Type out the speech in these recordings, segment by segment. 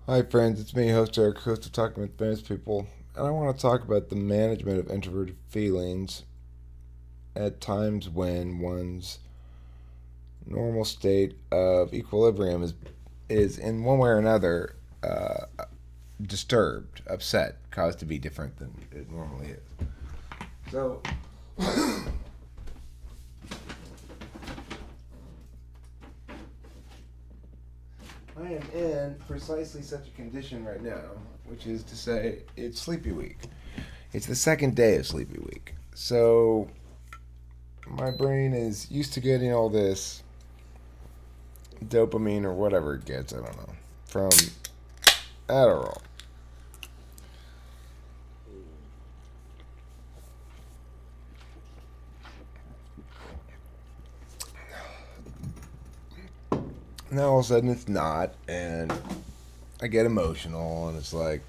Hi, friends. It's me, host Eric, host of Talking with Famous People, and I want to talk about the management of introverted feelings at times when one's normal state of equilibrium is in one way or another disturbed, upset, caused to be different than it normally is. So, I am in precisely such a condition right now, which is to say, it's Sleepy Week. It's the second day of Sleepy Week. So, my brain is used to getting all this dopamine or whatever it gets, I don't know, from Adderall. Now all of a sudden it's not, and I get emotional, and it's like,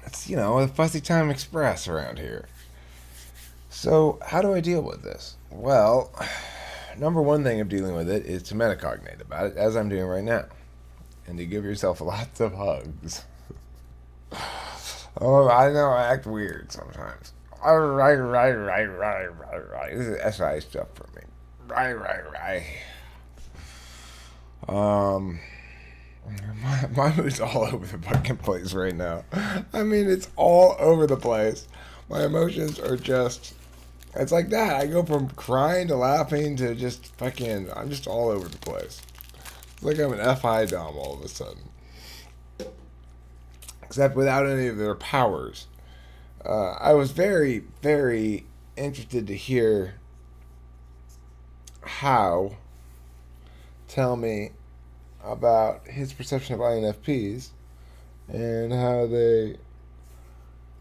it's, a fussy time express around here. So, how do I deal with this? Well, number one thing of dealing with it is to metacognate about it, as I'm doing right now, and to give yourself lots of hugs. Oh, I know I act weird sometimes. Right. This is SI stuff for me. Right. Um, my mood's all over the fucking place right now. I mean, it's all over the place. My emotions are just. It's like that. I go from crying to laughing to just fucking. I'm just all over the place. It's like I'm an FI dom all of a sudden. Except without any of their powers. I was very, very interested to hear how tell me about his perception of INFPs and how they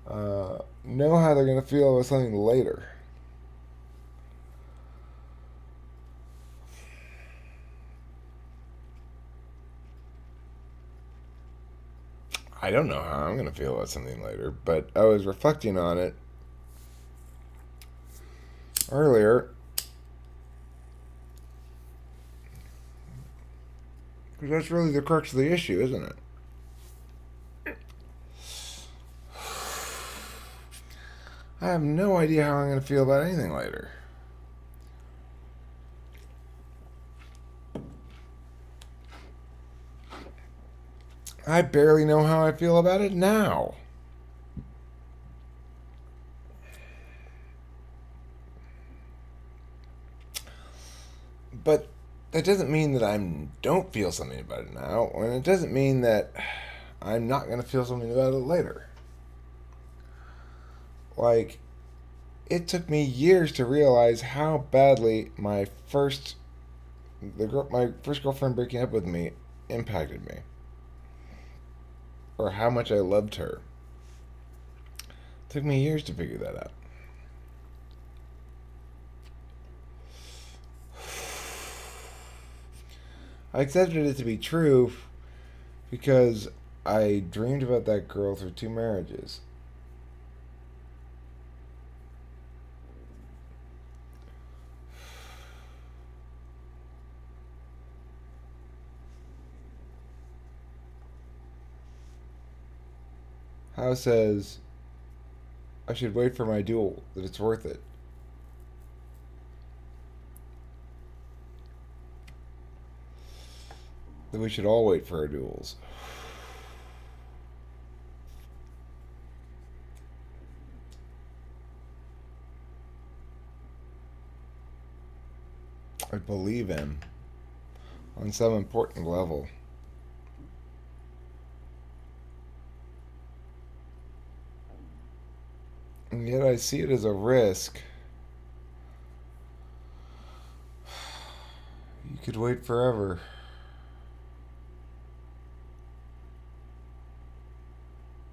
know how they're going to feel about something later. I don't know how I'm going to feel about something later, but I was reflecting on it earlier because that's really the crux of the issue, isn't it? I have no idea how I'm going to feel about anything later. I barely know how I feel about it now. But that doesn't mean that I don't feel something about it now, and it doesn't mean that I'm not going to feel something about it later. Like, it took me years to realize how badly my first girlfriend breaking up with me impacted me, or how much I loved her. It took me years to figure that out. I accepted it to be true because I dreamed about that girl through two marriages. Howe says I should wait for my duel, that it's worth it. That we should all wait for our duels. I believe him on some important level. And yet I see it as a risk. You could wait forever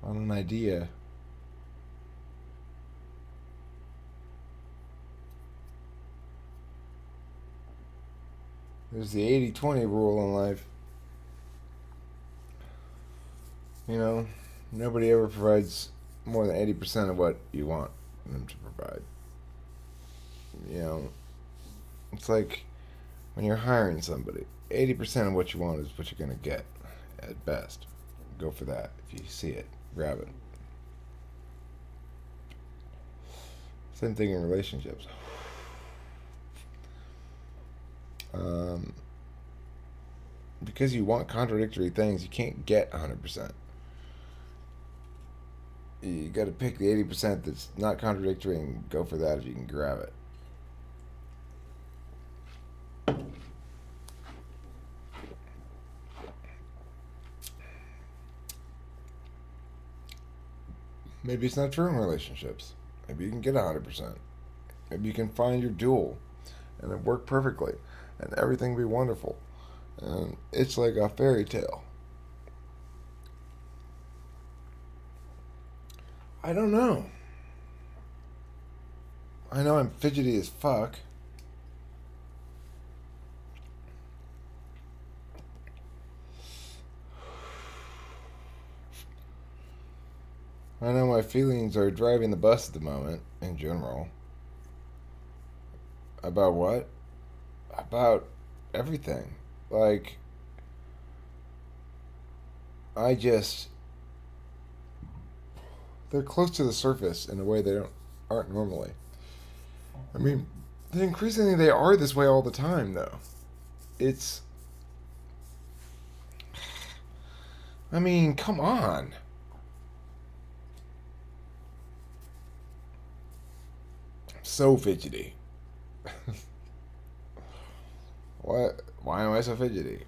on an idea. There's the 80-20 rule in life. You know, nobody ever provides more than 80% of what you want them to provide. You know, it's like when you're hiring somebody, 80% of what you want is what you're going to get. at best. Go for that. If you see it, grab it. Same thing in relationships. Because you want contradictory things, you can't get 100%. You got to pick the 80% that's not contradictory and go for that if you can grab it. Maybe it's not true in relationships. Maybe you can get 100%. Maybe you can find your dual and it work perfectly and everything be wonderful. And it's like a fairy tale. I don't know. I know I'm fidgety as fuck. I know my feelings are driving the bus at the moment, in general. About what? About everything. Like, they're close to the surface in a way they aren't normally. I mean, increasingly they are this way all the time, though. I mean, come on. I'm so fidgety. What? Why am I so fidgety?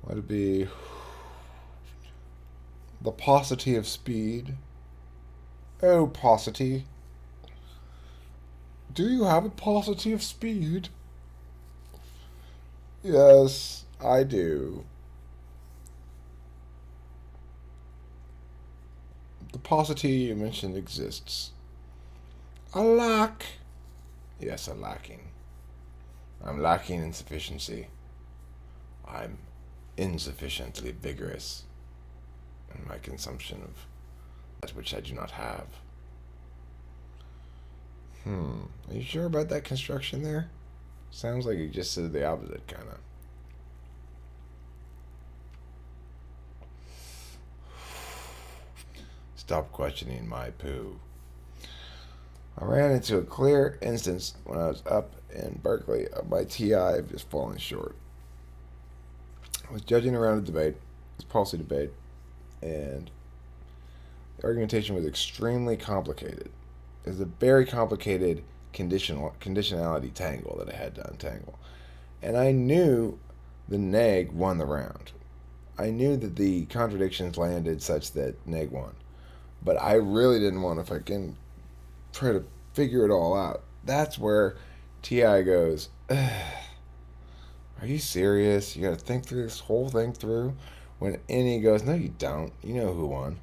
Let it be the paucity of speed. Oh, paucity. Do you have a paucity of speed? Yes, I do. The paucity you mentioned exists. A lack. Yes, a lacking. I'm lacking in sufficiency. I'm insufficiently vigorous in my consumption of that which I do not have. Are you sure about that construction there? Sounds like you just said the opposite, kind of. Stop questioning my poo. I ran into a clear instance when I was up in Berkeley of my TI just falling short. I was judging around a debate, this policy debate, and the argumentation was extremely complicated. It was a very complicated conditionality tangle that I had to untangle. And I knew the neg won the round. I knew that the contradictions landed such that neg won. But I really didn't want to fucking try to figure it all out. That's where TI goes, ugh, are you serious? You gotta think through this whole thing through? When NE goes, no you don't. You know who won.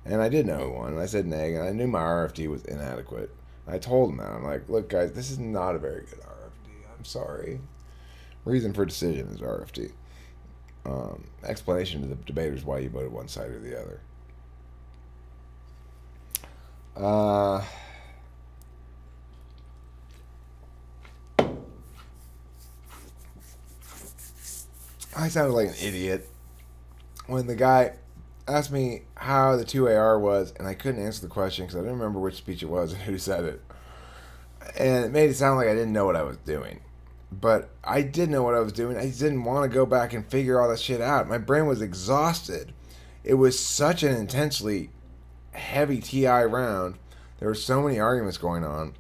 And I did know who won. And I said neg, and I knew my RFD was inadequate. I told him that. I'm like, look guys, this is not a very good RFD. I'm sorry. Reason for decision is RFD. Explanation to the debaters why you voted one side or the other. I sounded like an idiot when the guy asked me how the 2AR was, and I couldn't answer the question because I didn't remember which speech it was and who said it. And it made it sound like I didn't know what I was doing. But I did know what I was doing. I just didn't want to go back and figure all that shit out. My brain was exhausted. It was such an intensely heavy TI round. There were so many arguments going on.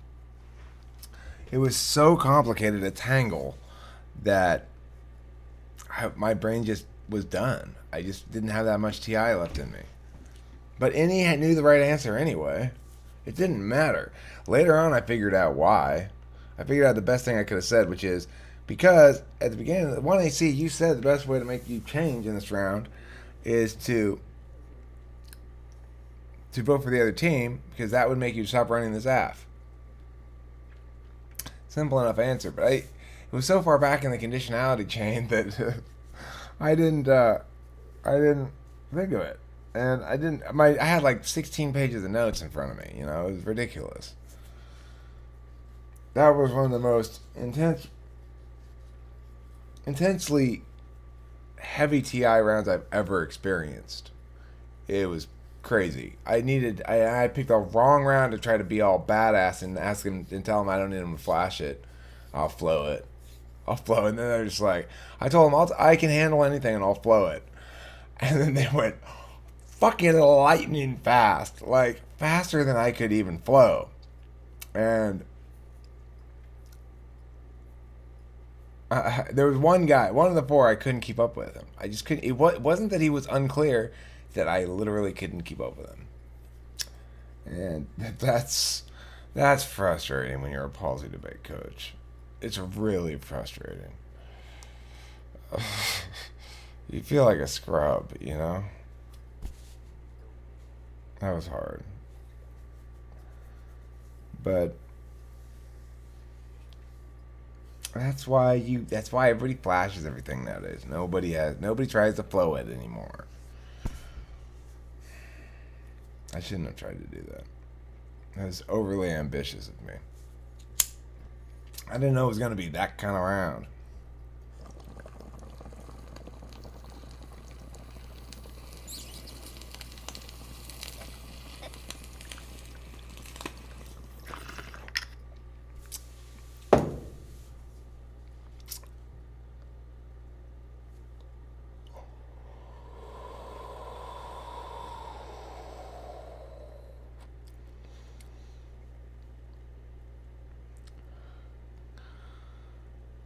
It was so complicated a tangle that my brain just was done. I just didn't have that much TI left in me. But NE knew the right answer anyway. It didn't matter. Later on, I figured out why. I figured out the best thing I could have said, which is because at the beginning of the 1AC, you said the best way to make you change in this round is to vote for the other team because that would make you stop running this AF. Simple enough answer, but it was so far back in the conditionality chain that I didn't think of it, and I had like 16 pages of notes in front of me. You know, it was ridiculous. That was one of the most intense intensely heavy TI rounds I've ever experienced. It was crazy. I picked the wrong round to try to be all badass and ask him and tell him I don't need him to flash it. I'll flow it. I'll flow it. And then they're just like, I told them I can handle anything and I'll flow it. And then they went fucking lightning fast. Like, faster than I could even flow. And there was one guy, one of the four, I couldn't keep up with him. I just couldn't. It wasn't that he was unclear, that I literally couldn't keep up with him. And that's frustrating when you're a palsy debate coach. It's really frustrating. You feel like a scrub, you know? That was hard. But that's why everybody flashes everything nowadays. Nobody tries to flow it anymore. I shouldn't have tried to do that. That was overly ambitious of me. I didn't know it was going to be that kind of round.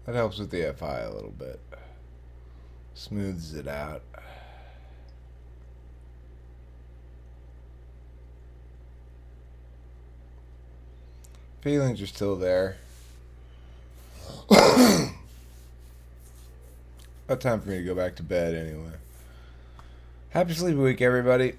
That helps with the FI a little bit. Smooths it out. Feelings are still there. About time for me to go back to bed anyway. Happy Sleepy Week, everybody.